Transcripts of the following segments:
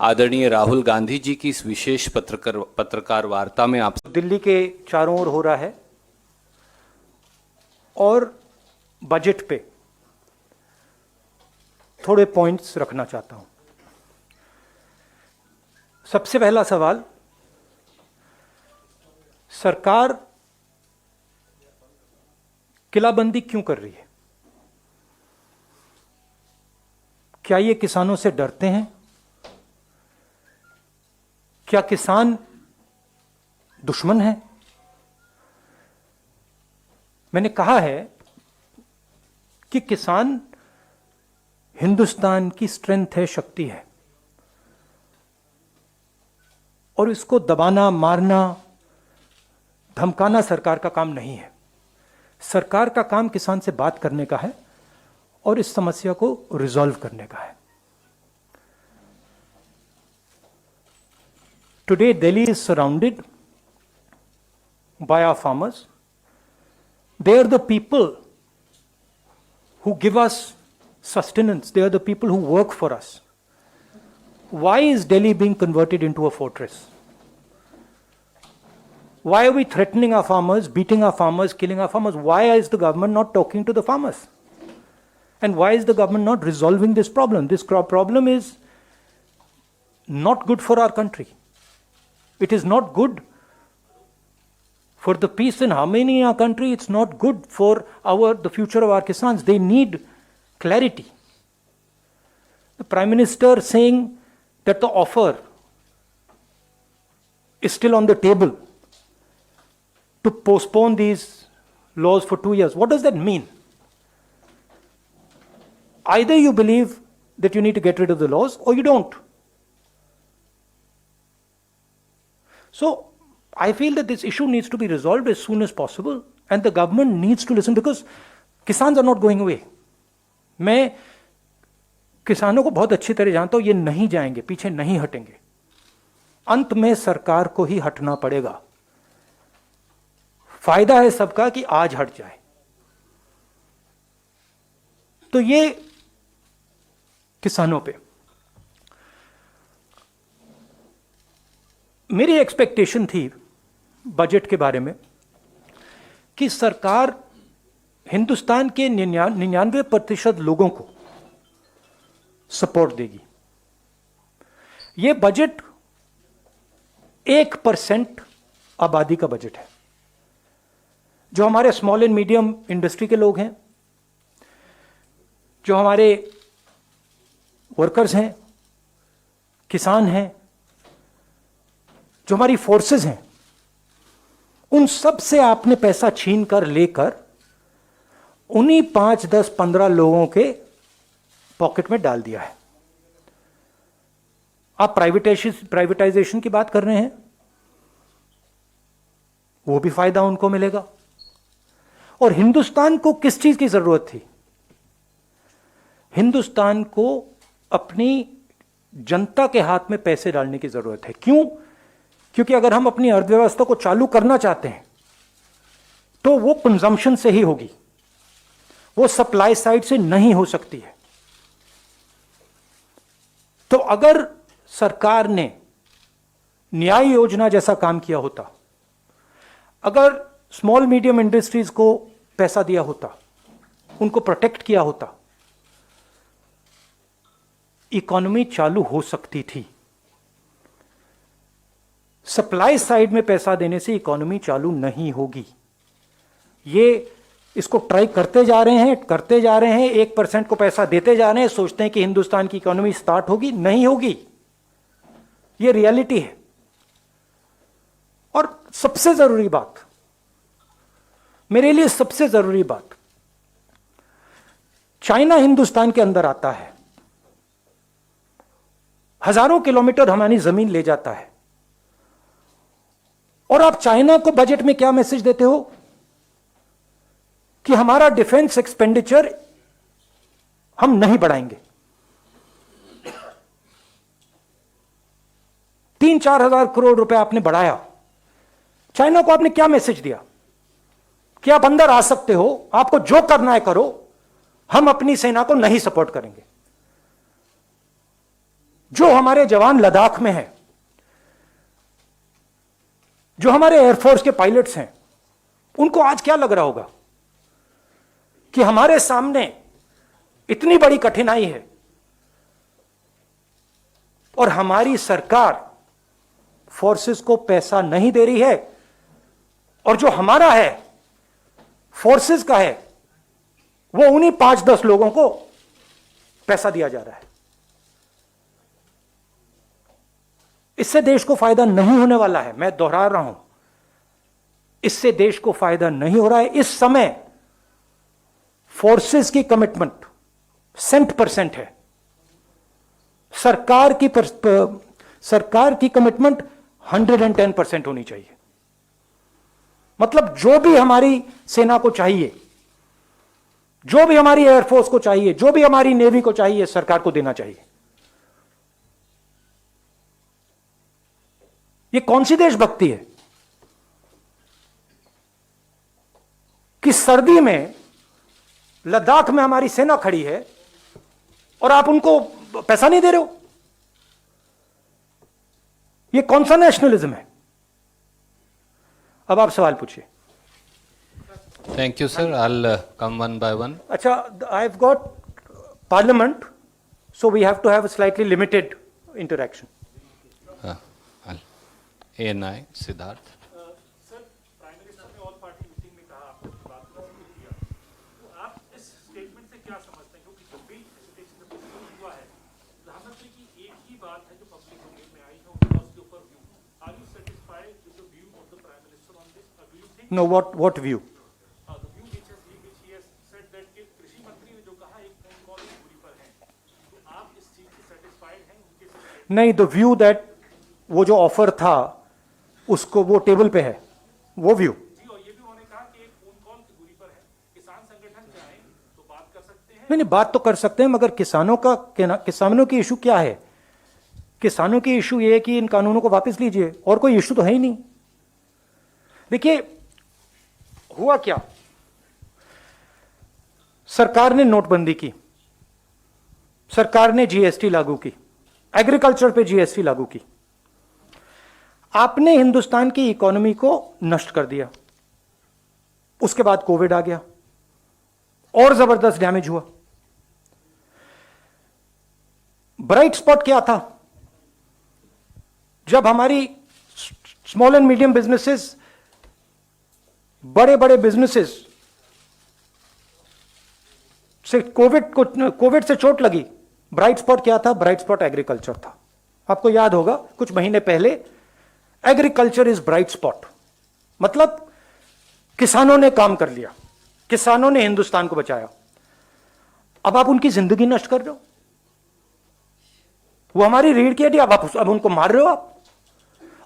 आदरणीय राहुल गांधी जी की इस विशेष पत्रकार वार्ता में आप दिल्ली के चारों ओर हो रहा है और बजट पे थोड़े पॉइंट्स रखना चाहता हूं। सबसे पहला सवाल, सरकार किलाबंदी क्यों कर रही है? क्या ये किसानों से डरते हैं? क्या किसान दुश्मन है? मैंने कहा है कि किसान हिंदुस्तान की स्ट्रेंथ है, शक्ति है, और इसको दबाना, मारना, धमकाना सरकार का काम नहीं है। सरकार का काम किसान से बात करने का है और इस समस्या को रिजॉल्व करने का है। Today, Delhi is surrounded by our farmers. They are the people who give us sustenance. They are the people who work for us. Why is Delhi being converted into a fortress? Why are we threatening our farmers, beating our farmers, killing our farmers? Why is the government not talking to the farmers? And why is the government not resolving this problem? This problem is not good for our country. It is not good for the peace and harmony in our country. It's not good for the future of our Kisans. They need clarity. The Prime Minister saying that the offer is still on the table to postpone these laws for 2 years. What does that mean? Either you believe that you need to get rid of the laws or you don't. So, I feel that this issue needs to be resolved as soon as possible and the government needs to listen because Kisans are not going away. मैं किसानों को बहुत अच्छी तरह जानता हूं, ये नहीं जाएंगे, पीछे नहीं हटेंगे। अंत में सरकार को ही हटना पड़ेगा। फायदा है सबका कि आज हट जाए। तो ये किसानों पे मेरी एक्सपेक्टेशन थी बजट के बारे में कि सरकार हिंदुस्तान के 99% लोगों को सपोर्ट देगी। यह बजट 1% आबादी का बजट है। जो हमारे स्मॉल एंड मीडियम इंडस्ट्री के लोग हैं, जो हमारे वर्कर्स हैं, किसान हैं, जो हमारी फोर्सेस हैं, उन सब से आपने पैसा छीन कर लेकर उन्हीं 5, 10, 15 लोगों के पॉकेट में डाल दिया है। आप प्राइवेटाइजेशन की बात कर रहे हैं, वो भी फायदा उनको मिलेगा। और हिंदुस्तान को किस चीज की जरूरत थी? हिंदुस्तान को अपनी जनता के हाथ में पैसे डालने की जरूरत है। क्यों? क्योंकि अगर हम अपनी अर्थव्यवस्था को चालू करना चाहते हैं तो वो कंजम्पशन से ही होगी, वो सप्लाई साइड से नहीं हो सकती है। तो अगर सरकार ने न्याय योजना जैसा काम किया होता, अगर स्मॉल मीडियम इंडस्ट्रीज को पैसा दिया होता, उनको प्रोटेक्ट किया होता, इकोनॉमी चालू हो सकती थी। सप्लाई साइड में पैसा देने से इकोनॉमी चालू नहीं होगी। ये इसको ट्राई करते जा रहे हैं, 1% को पैसा देते जा रहे हैं, सोचते हैं कि हिंदुस्तान की इकोनॉमी स्टार्ट होगी, नहीं होगी। ये रियलिटी है। और सबसे जरूरी बात, मेरे लिए सबसे जरूरी बात, चाइना हिंदुस्तान के अंदर आता है, हजारों किलोमीटर हमारी जमीन ले जाता है, और आप चाइना को बजट में क्या मैसेज देते हो कि हमारा डिफेंस एक्सपेंडिचर हम नहीं बढ़ाएंगे। 3-4 हजार करोड़ रुपए आपने बढ़ाया। चाइना को आपने क्या मैसेज दिया कि आप अंदर आ सकते हो, आपको जो करना है करो, हम अपनी सेना को नहीं सपोर्ट करेंगे। जो हमारे जवान लद्दाख में हैं, जो हमारे एयरफोर्स के पायलट्स हैं, उनको आज क्या लग रहा होगा कि हमारे सामने इतनी बड़ी कठिनाई है और हमारी सरकार फोर्सेस को पैसा नहीं दे रही है, और जो हमारा है फोर्सेस का है वो उन्हीं 5-10 लोगों को पैसा दिया जा रहा है। इससे देश को फायदा नहीं होने वाला है। मैं दोहरा रहा हूं, इससे देश को फायदा नहीं हो रहा है। इस समय फोर्सेस की कमिटमेंट 100% है, सरकार की कमिटमेंट 110% होनी चाहिए। मतलब जो भी हमारी सेना को चाहिए, जो भी हमारी एयरफोर्स को चाहिए, जो भी हमारी नेवी को चाहिए, सरकार को देना चाहिए। ये कौन सी देशभक्ति है कि सर्दी में लद्दाख में हमारी सेना खड़ी है और आप उनको पैसा नहीं दे रहे हो? ये कौन सा नेशनलिज्म है? अब आप सवाल पूछिए। Thank you, sir. I'll come one by one. अच्छा, I've got parliament, so we have to have a slightly limited interaction. ANI, Siddharth. Sir, prime minister ने ऑल पार्टी मीटिंग में कहा, आपने बात को शुरू किया, तो आप इस स्टेटमेंट से क्या समझते हैं? क्योंकि जब भी एजुकेशन में हुआ है, प्रधानमंत्री की एक ही बात है जो पब्लिक डोमेन में आई है, उनका उसके ऊपर view. Are you satisfied with the view of the prime minister on this? Do you think No, what view? The view which he has said that कि कृषि मंत्री ने जो कहा एक फोन कॉल की दूरी पर है, तो आप इस चीज से सेटिस्फाइड हैं उनके से? नहीं, द व्यू दैट वो जो ऑफर था उसको वो टेबल पे है, वो व्यू। जी, और ये भी उन्होंने कहा कि एक फोन कॉल की दूरी पर है, किसान संगठन चाहें तो बात कर सकते हैं। नहीं, बात तो कर सकते हैं, मगर किसानों की इशू क्या है? किसानों की इशू ये है कि इन कानूनों को वापस लीजिए, और कोई इशू तो है ही नहीं। देखिए हुआ क्या, सरकार ने नोटबंदी की, सरकार ने जीएसटी लागू की, एग्रीकल्चर पे जीएसटी लागू की। आपने हिंदुस्तान की इकोनॉमी को नष्ट कर दिया। उसके बाद कोविड आ गया और जबरदस्त डैमेज हुआ। ब्राइट स्पॉट क्या था? जब हमारी स्मॉल एंड मीडियम बिजनेसेस, बड़े बड़े बिजनेसेस से कोविड से चोट लगी, ब्राइट स्पॉट क्या था? ब्राइट स्पॉट एग्रीकल्चर था। आपको याद होगा कुछ महीने पहले, एग्रीकल्चर इज ब्राइट स्पॉट, मतलब किसानों ने काम कर लिया, किसानों ने हिंदुस्तान को बचाया। अब आप उनकी जिंदगी नष्ट कर रहे हो। वो हमारी रीढ़ की हड्डी, अब उनको मार रहे हो आप,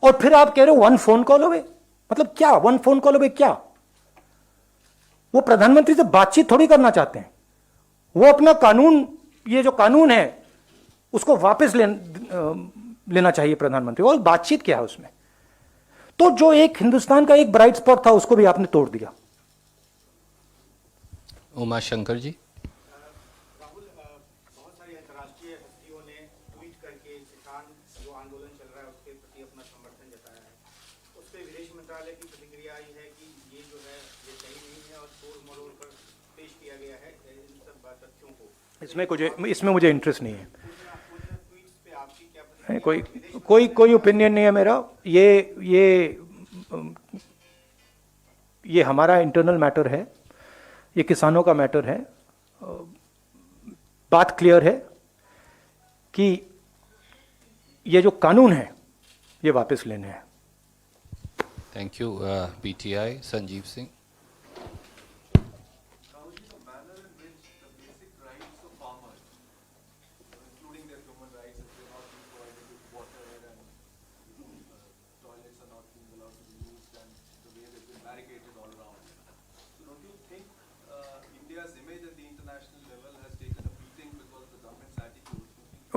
और फिर आप कह रहे हो वन फोन कॉल अवे। मतलब क्या वन फोन कॉल अवे? क्या वो प्रधानमंत्री से बातचीत थोड़ी करना चाहते हैं? वो अपना कानून, ये जो कानून है उसको वापस लेना चाहिए प्रधानमंत्री। और बातचीत क्या है उसमें? तो जो एक हिंदुस्तान का एक ब्राइट स्पॉट था उसको भी आपने तोड़ दिया। उमा शंकर जी। राहुल, बहुत सारी अंतर्राष्ट्रीय हस्तियों ने ट्वीट करके किसान जो आंदोलन चल रहा है उसके प्रति अपना समर्थन जताया है। उस पर विदेश मंत्रालय की प्रतिक्रिया आई है कि ये जो है ये सही नहीं है और तोड़ मरोड़ कर पेश किया गया है इन सब तथ्यों को। इसमें मुझे इंटरेस्ट नहीं है। ट्वीट्स पे आपकी क्या प्रतिक्रिया? कोई ओपिनियन नहीं है मेरा। ये हमारा इंटरनल मैटर है, ये किसानों का मैटर है। बात क्लियर है कि ये जो कानून है ये वापस लेने हैं। Thank you. PTI, Sanjeev Singh.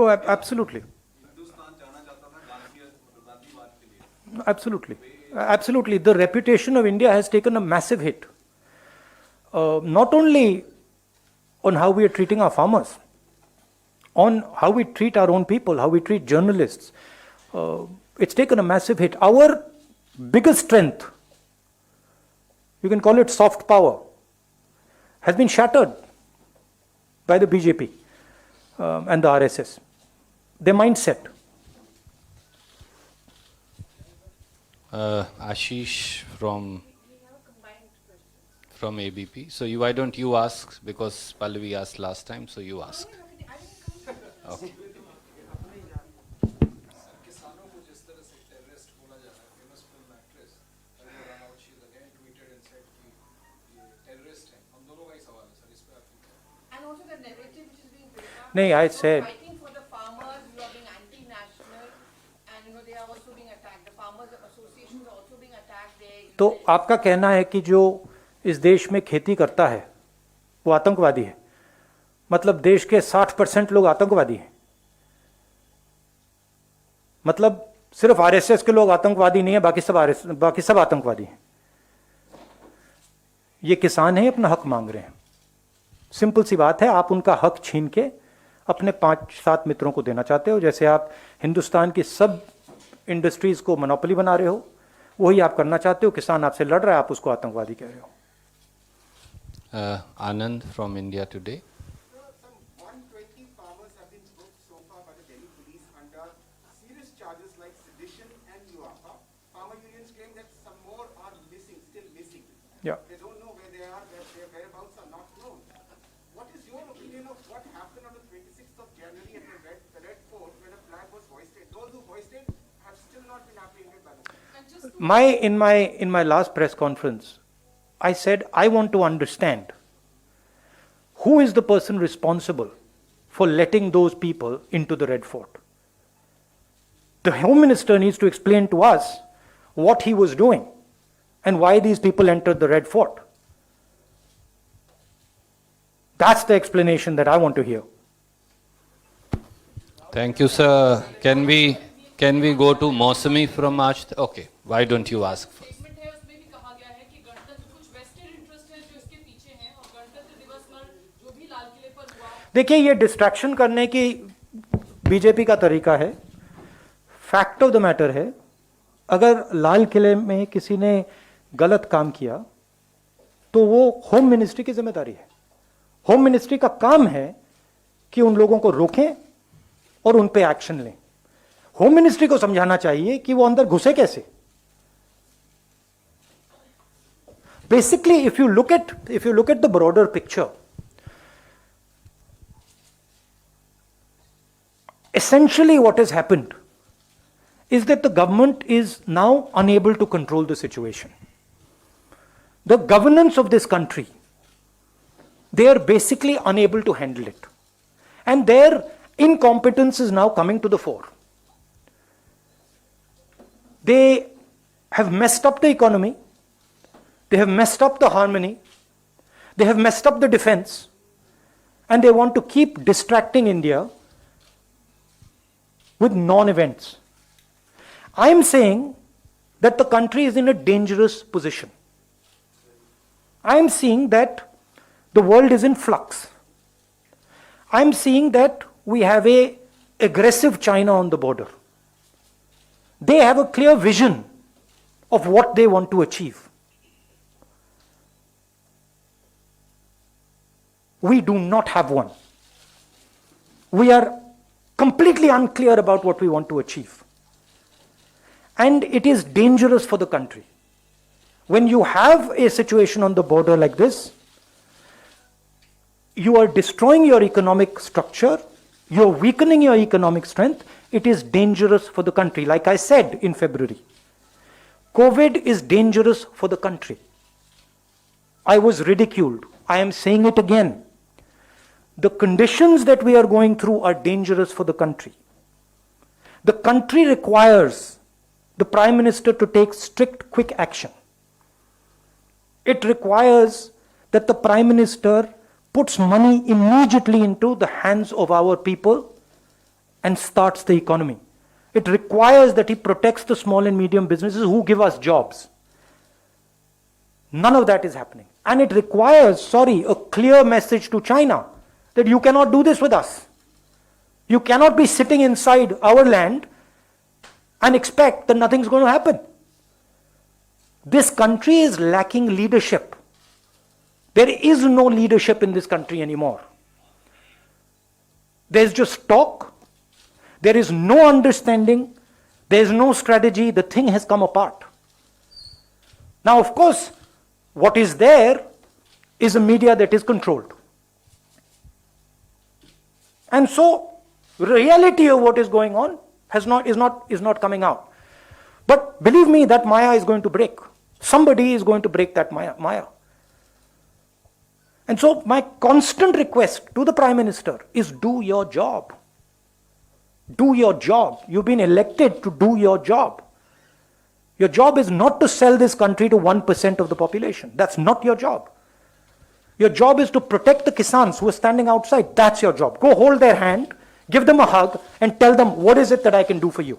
Oh, absolutely. Absolutely. The reputation of India has taken a massive hit. Not only on how we are treating our farmers, on how we treat our own people, how we treat journalists. It's taken a massive hit. Our biggest strength, you can call it soft power, has been shattered by the BJP and the RSS. Their mindset. Ashish from ABP. So why don't you ask, because Pallavi asked last time, so you ask. Okay. किसानों को जिस तरह से terrorist बोला जा रहा है, famous film actress Kangana Ranaut, she again tweeted and said कि ये टेररिस्ट है. हम दोनों का ही सवाल है सर, इस पे आप क्या कहें? And also the narrative which is being built up. No, I you are said- fighting for the farmers, you are being anti-national, and they are also being attacked. The farmers associations are also being attacked. तो आपका कहना है कि जो इस देश में खेती करता है वो आतंकवादी है, मतलब देश के 60% लोग आतंकवादी हैं, मतलब सिर्फ आरएसएस के लोग आतंकवादी नहीं है, बाकी सब आतंकवादी हैं. ये किसान हैं, अपना हक मांग रहे हैं. सिंपल सी बात है, आप उनका हक छीन के अपने 5-7 मित्रों को देना चाहते हो. जैसे आप हिंदुस्तान की सब इंडस्ट्रीज को मोनोपोली बना रहे हो, वही आप करना चाहते हो. किसान आपसे लड़ रहा है, आप उसको आतंकवादी कह रहे हो. Anand from India Today. Some 120 farmers have been booked so far by the Delhi police under serious charges like sedition and UAPA. Farmer unions claim that some more are missing, still missing. Yeah. They don't know where they are, their whereabouts are not known. What is your opinion of what happened on the 26th of January at the Red Fort when a flag was hoisted? Those who hoisted have still not been apprehended by the police. In my last press conference, I said I want to understand who is the person responsible for letting those people into the Red Fort. The Home Minister needs to explain to us what he was doing and why these people entered the Red Fort. That's the explanation that I want to hear. Thank you, sir. Can we go to Mausami from Aaj? Okay, why don't you ask first? Statement है, उसमें भी कहा गया है कि गणतंत्र कुछ vested interest है जो इसके पीछे हैं, और गणतंत्र दिवस पर जो भी लाल किले पर हुआ. देखिए, ये डिस्ट्रैक्शन करने की बीजेपी का तरीका है. फैक्ट ऑफ द मैटर है, अगर लाल किले में किसी ने गलत काम किया तो वो होम मिनिस्ट्री की जिम्मेदारी है. होम मिनिस्ट्री का काम है कि उन लोगों को रोकें और उन पे एक्शन लें. होम मिनिस्ट्री को समझाना चाहिए कि वो अंदर घुसे कैसे. Basically if you look at the broader picture, essentially what has happened is that the government is now unable to control the situation. The governance of this country, they are basically unable to handle it. And their incompetence is now coming to the fore. They have messed up the economy, they have messed up the harmony, they have messed up the defense, and they want to keep distracting India with non-events. I am saying that the country is in a dangerous position. I am seeing that the world is in flux. I am seeing that we have an aggressive China on the border. They have a clear vision of what they want to achieve. We do not have one. We are completely unclear about what we want to achieve. And it is dangerous for the country. When you have a situation on the border like this, you are destroying your economic structure, you are weakening your economic strength. It is dangerous for the country. Like I said in February, COVID is dangerous for the country. I was ridiculed. I am saying it again. The conditions that we are going through are dangerous for the country. The country requires the Prime Minister to take strict, quick action. It requires that the Prime Minister puts money immediately into the hands of our people and starts the economy. It requires that he protects the small and medium businesses who give us jobs. None of that is happening. And it requires, a clear message to China that you cannot do this with us. You cannot be sitting inside our land and expect that nothing's going to happen. This country is lacking leadership. There is no leadership in this country anymore. There's just talk. There is no understanding. There is no strategy. The thing has come apart. Now, of course, what is there is a media that is controlled. And so, reality of what is going on is not coming out. But believe me, that Maya is going to break. Somebody is going to break that Maya. And so my constant request to the Prime Minister is do your job. Do your job. You've been elected to do your job. Your job is not to sell this country to 1% of the population. That's not your job. Your job is to protect the Kisans who are standing outside. That's your job. Go hold their hand, give them a hug, and tell them, what is it that I can do for you?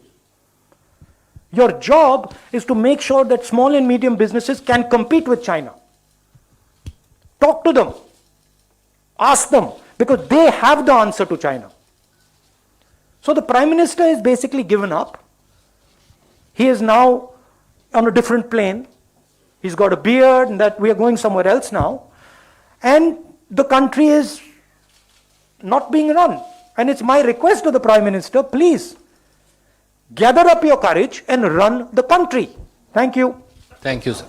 Your job is to make sure that small and medium businesses can compete with China. Talk to them. Ask them, because they have the answer to China. So the Prime Minister is basically given up. He is now on a different plane. He's got a beard, and that we are going somewhere else now. And the country is not being run. And it's my request to the Prime Minister, please, gather up your courage and run the country. Thank you. Thank you, sir.